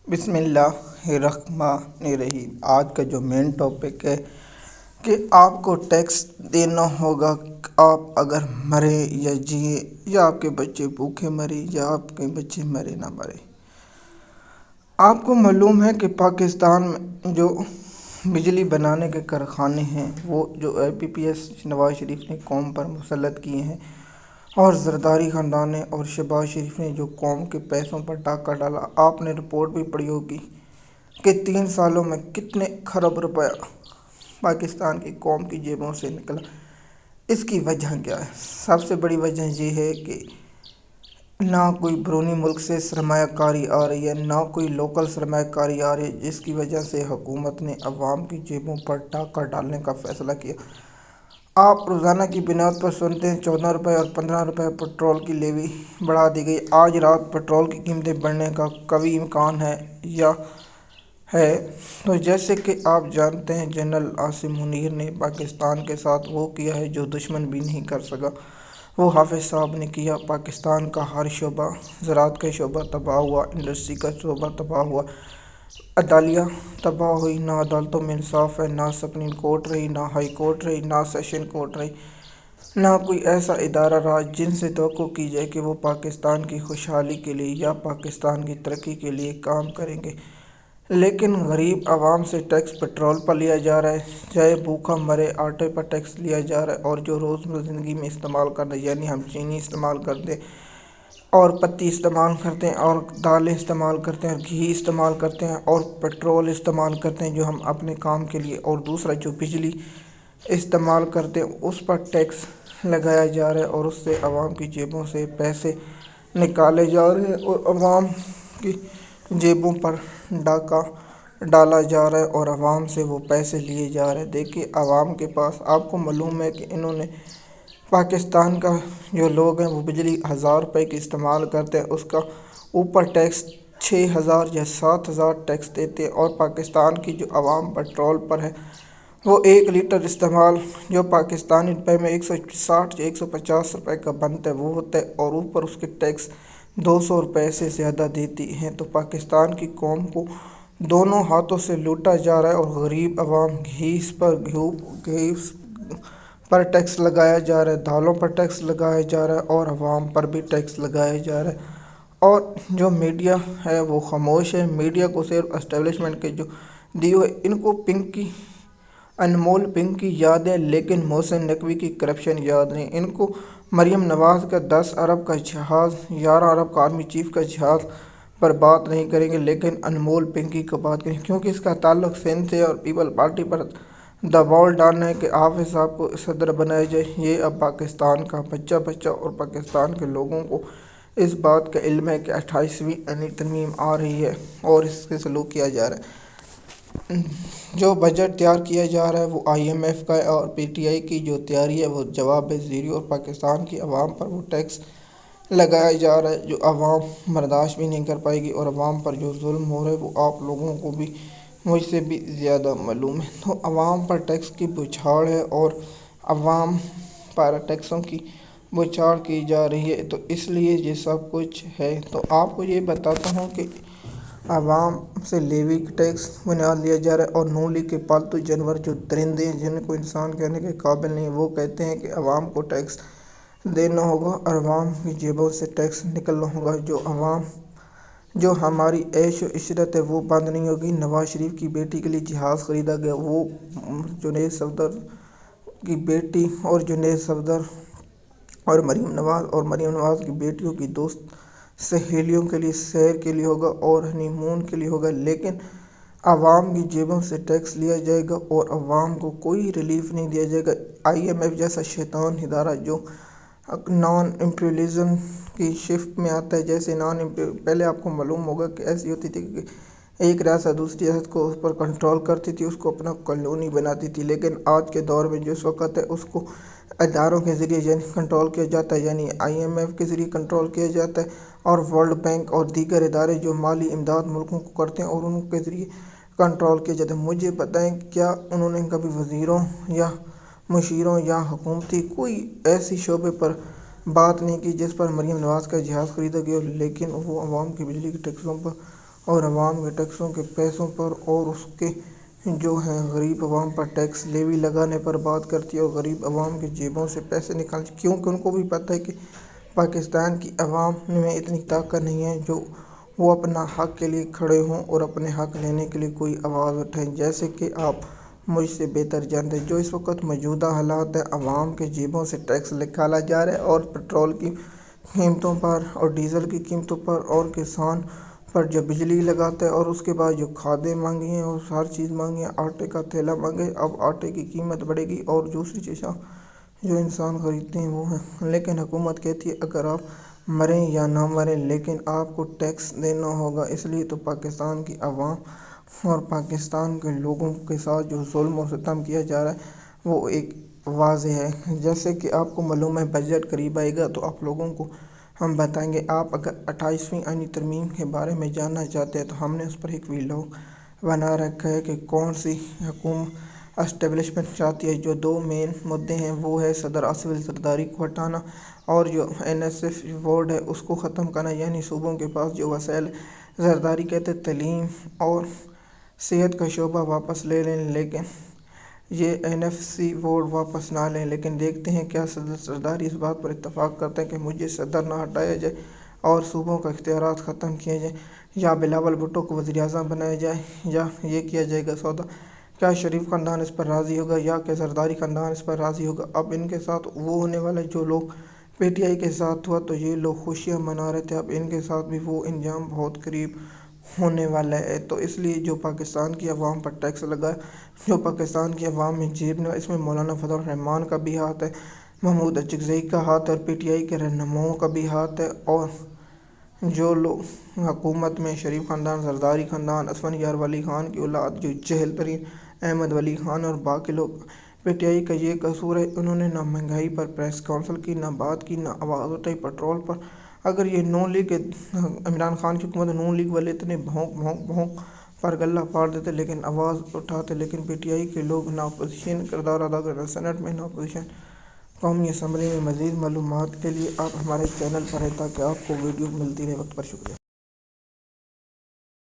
بسم اللہ الرحمن الرحیم۔ آج کا جو مین ٹاپک ہے کہ آپ کو ٹیکس دینا ہوگا، آپ اگر مرے یا جیے یا آپ کے بچے بھوکے مرے یا آپ کے بچے مرے نہ مرے۔ آپ کو معلوم ہے کہ پاکستان میں جو بجلی بنانے کے کارخانے ہیں وہ جو IPPS نواز شریف نے قوم پر مسلط کیے ہیں، اور زرداری خاندان نے اور شہباز شریف نے جو قوم کے پیسوں پر ڈاکہ ڈالا، آپ نے رپورٹ بھی پڑھی ہوگی کہ 3 سالوں میں کتنے کھرب روپیہ پاکستان کی قوم کی جیبوں سے نکلا۔ اس کی وجہ کیا ہے؟ سب سے بڑی وجہ یہ ہے کہ نہ کوئی بیرونی ملک سے سرمایہ کاری آ رہی ہے، نہ کوئی لوکل سرمایہ کاری آ رہی ہے، جس کی وجہ سے حکومت نے عوام کی جیبوں پر ڈاکہ ڈالنے کا فیصلہ کیا۔ آپ روزانہ کی بنیاد پر سنتے ہیں 14 روپے اور 15 روپے پٹرول کی لیوی بڑھا دی گئی۔ آج رات پٹرول کی قیمتیں بڑھنے کا قوی امکان ہے یا ہے؟ تو جیسے کہ آپ جانتے ہیں، جنرل عاصم منیر نے پاکستان کے ساتھ وہ کیا ہے جو دشمن بھی نہیں کر سکا، وہ حافظ صاحب نے کیا۔ پاکستان کا ہر شعبہ، زراعت کا شعبہ تباہ ہوا، انڈسٹری کا شعبہ تباہ ہوا، عدلیہ تباہ ہوئی، نہ عدالتوں میں انصاف ہے، نہ سپریم کورٹ رہی، نہ ہائی کورٹ رہی، نہ سیشن کورٹ رہی، نہ کوئی ایسا ادارہ رہا جن سے توقع کی جائے کہ وہ پاکستان کی خوشحالی کے لیے یا پاکستان کی ترقی کے لیے کام کریں گے۔ لیکن غریب عوام سے ٹیکس پٹرول پر لیا جا رہا ہے، چاہے بھوکا مرے، آٹے پر ٹیکس لیا جا رہا ہے، اور جو روزمرہ زندگی میں استعمال کرنا، یعنی ہم چینی استعمال کرتے ہیں اور پتی استعمال کرتے ہیں اور دالیں استعمال کرتے ہیں اور گھی استعمال کرتے ہیں اور پیٹرول استعمال کرتے ہیں جو ہم اپنے کام کے لیے، اور دوسرا جو بجلی استعمال کرتے ہیں اس پر ٹیکس لگایا جا رہا ہے، اور اس سے عوام کی جیبوں سے پیسے نکالے جا رہے ہیں اور عوام کی جیبوں پر ڈاکہ ڈالا جا رہا ہے اور عوام سے وہ پیسے لیے جا رہے ہیں۔ دیکھیے عوام کے پاس، آپ کو معلوم ہے کہ انہوں نے پاکستان کا جو لوگ ہیں وہ بجلی 1000 روپے کی استعمال کرتے ہیں، اس کا اوپر ٹیکس 6000 یا 7000 ٹیکس دیتے ہیں، اور پاکستان کی جو عوام پیٹرول پر ہے وہ 1 لیٹر استعمال جو پاکستانی روپے میں 160 یا 150 روپے کا بنتا ہے وہ ہوتا ہے، اور اوپر اس کے ٹیکس 200 روپے سے زیادہ دیتی ہیں۔ تو پاکستان کی قوم کو دونوں ہاتھوں سے لوٹا جا رہا ہے، اور غریب عوام گھی پر ٹیکس لگایا جا رہا ہے، دالوں پر ٹیکس لگایا جا رہا ہے، اور عوام پر بھی ٹیکس لگایا جا رہا ہے۔ اور جو میڈیا ہے وہ خاموش ہے، میڈیا کو صرف اسٹیبلشمنٹ کے جو دیو ہے، ان کو انمول پنک کی یاد ہے، لیکن محسن نقوی کی کرپشن یاد نہیں۔ ان کو مریم نواز کا 10 ارب کا جہاز، 11 ارب کا آرمی چیف کا جہاز پر بات نہیں کریں گے، لیکن انمول پنکی کو بات کریں گے، کیونکہ اس کا تعلق سندھ سے اور پیپل پارٹی پر دباؤ ڈالنا ہے کہ حافظ صاحب کو صدر بنایا جائے۔ یہ اب پاکستان کا بچہ اور پاکستان کے لوگوں کو اس بات کا علم ہے کہ 28ویں آئینی ترمیم آ رہی ہے اور اس سے سلوک کیا جا رہا ہے۔ جو بجٹ تیار کیا جا رہا ہے وہ IMF کا ہے، اور PTI کی جو تیاری ہے وہ جواب زیری، اور پاکستان کی عوام پر وہ ٹیکس لگایا جا رہا ہے جو عوام برداشت بھی نہیں کر پائے گی، اور عوام پر جو ظلم ہو رہا ہے وہ آپ لوگوں کو بھی مجھ سے بھی زیادہ معلوم ہے۔ تو عوام پر ٹیکس کی بوچھاڑ ہے اور عوام پر ٹیکسوں کی بوچھاڑ کی جا رہی ہے، تو اس لیے یہ سب کچھ ہے۔ تو آپ کو یہ بتاتا ہوں کہ عوام سے لیوی ٹیکس بنیاد لیا جا رہا ہے، اور نون لیگ کے پالتو جانور جو درندے ہیں جن کو انسان کہنے کے قابل نہیں، وہ کہتے ہیں کہ عوام کو ٹیکس دینا ہوگا اور عوام کی جیبوں سے ٹیکس نکلنا ہوگا۔ جو ہماری عیش و عشرت ہے وہ بند نہیں ہوگی۔ نواز شریف کی بیٹی کے لیے جہاز خریدا گیا، وہ جنید صفدر کی بیٹی اور جنید صفدر اور مریم نواز کی بیٹیوں کی دوست سہیلیوں کے لیے سیر کے لیے ہوگا اور ہنی مون کے لیے ہوگا، لیکن عوام کی جیبوں سے ٹیکس لیا جائے گا اور عوام کو کوئی ریلیف نہیں دیا جائے گا۔ IMF جیسا شیطان ادارہ جو نان امپیریلزم کی شفٹ میں آتا ہے، جیسے پہلے آپ کو معلوم ہوگا کہ ایسی ہوتی تھی کہ ایک ریاست دوسری ریاست کو اس پر کنٹرول کرتی تھی، اس کو اپنا کالونی بناتی تھی، لیکن آج کے دور میں جو اس وقت ہے اس کو اداروں کے ذریعے کنٹرول کیا جاتا ہے، یعنی IMF کے ذریعے کنٹرول کیا جاتا ہے، اور ورلڈ بینک اور دیگر ادارے جو مالی امداد ملکوں کو کرتے ہیں اور ان کے ذریعے کنٹرول کیا جاتا ہے۔ مجھے بتائیں کیا انہوں نے کبھی وزیروں یا مشیروں یا حکومتی کوئی ایسی شعبے پر بات نہیں کی جس پر مریم نواز کا جہاز خریدا گیا، لیکن وہ عوام کی بجلی کے ٹیکسوں پر اور عوام کے ٹیکسوں کے پیسوں پر اور اس کے جو ہے غریب عوام پر ٹیکس لیوی لگانے پر بات کرتی ہے اور غریب عوام کی جیبوں سے پیسے نکالتی، کیونکہ ان کو بھی پتہ ہے کہ پاکستان کی عوام میں اتنی طاقت نہیں ہے جو وہ اپنا حق کے لیے کھڑے ہوں اور اپنے حق لینے کے لیے کوئی آواز اٹھائیں۔ جیسے کہ آپ مجھ سے بہتر جانتے ہیں جو اس وقت موجودہ حالات ہیں، عوام کے جیبوں سے ٹیکس نکالا جا رہا ہے اور پیٹرول کی قیمتوں پر اور ڈیزل کی قیمتوں پر اور کسان پر جو بجلی لگاتا ہے اور اس کے بعد جو کھادیں مانگی ہیں اور ہر چیز مانگی ہیں، آٹے کا تھیلا مانگے، اب آٹے کی قیمت بڑھے گی اور دوسری چیزیں جو انسان خریدتے ہیں وہ ہیں۔ لیکن حکومت کہتی ہے اگر آپ مریں یا نہ مریں لیکن آپ کو ٹیکس دینا ہوگا، اس لیے تو پاکستان کی عوام اور پاکستان کے لوگوں کے ساتھ جو ظلم و ستم کیا جا رہا ہے وہ ایک واضح ہے۔ جیسے کہ آپ کو معلوم ہے بجٹ قریب آئے گا تو آپ لوگوں کو ہم بتائیں گے۔ آپ اگر 28ویں آئینی ترمیم کے بارے میں جاننا چاہتے ہیں تو ہم نے اس پر ایک ویڈیو بنا رکھا ہے کہ کون سی حکومت اسٹیبلشمنٹ چاہتی ہے۔ جو دو مین مدعے ہیں وہ ہے صدر آصف زرداری کو ہٹانا اور جو NSF بورڈ ہے اس کو ختم کرنا، یعنی صوبوں کے پاس جو وسائل زرداری کہتے ہیں تعلیم اور صحت کا شعبہ واپس لے لیں، لیکن یہ NFC بورڈ واپس نہ لیں۔ لیکن دیکھتے ہیں کیا صدر زرداری اس بات پر اتفاق کرتے ہیں کہ مجھے صدر نہ ہٹایا جائے اور صوبوں کا اختیارات ختم کیے جائیں، یا بلاول بھٹو کو وزیر اعظم بنایا جائے، یا یہ کیا جائے گا سودا۔ کیا شریف خاندان اس پر راضی ہوگا یا کہ زرداری خاندان اس پر راضی ہوگا؟ اب ان کے ساتھ وہ ہونے والا جو لوگ PTI کے ساتھ ہوا تو یہ لوگ خوشیاں منا رہے تھے، اب ان کے ساتھ بھی وہ انجام بہت قریب ہونے والا ہے۔ تو اس لیے جو پاکستان کی عوام پر ٹیکس لگا ہے، جو پاکستان کی عوام میں جیب نے، اس میں مولانا فضل الرحمان کا بھی ہاتھ ہے، محمود اچکزئی کا ہاتھ ہے اور PTI کے رہنماؤں کا بھی ہاتھ ہے، اور جو لوگ حکومت میں شریف خاندان، زرداری خاندان، اسفندیار ولی خان کی اولاد جو جاہل ترین احمد ولی خان اور باقی لوگ، PTI کا یہ قصور ہے انہوں نے نہ مہنگائی پر پریس کانفرنس کی، نہ بات کی، نہ آواز اٹھائی پیٹرول پر۔ اگر یہ نون لیگ عمران خان کی حکومت نون لیگ والے اتنے بھونک پر غلہ پھاڑ دیتے لیکن آواز اٹھاتے، لیکن PTI کے لوگ نہ اپوزیشن کردار ادا کرتے، نہ سینٹ میں، نہ اپوزیشن قومی اسمبلی میں۔ مزید معلومات کے لیے آپ ہمارے چینل پر رہیں تاکہ آپ کو ویڈیو ملتی رہے وقت پر۔ شکریہ۔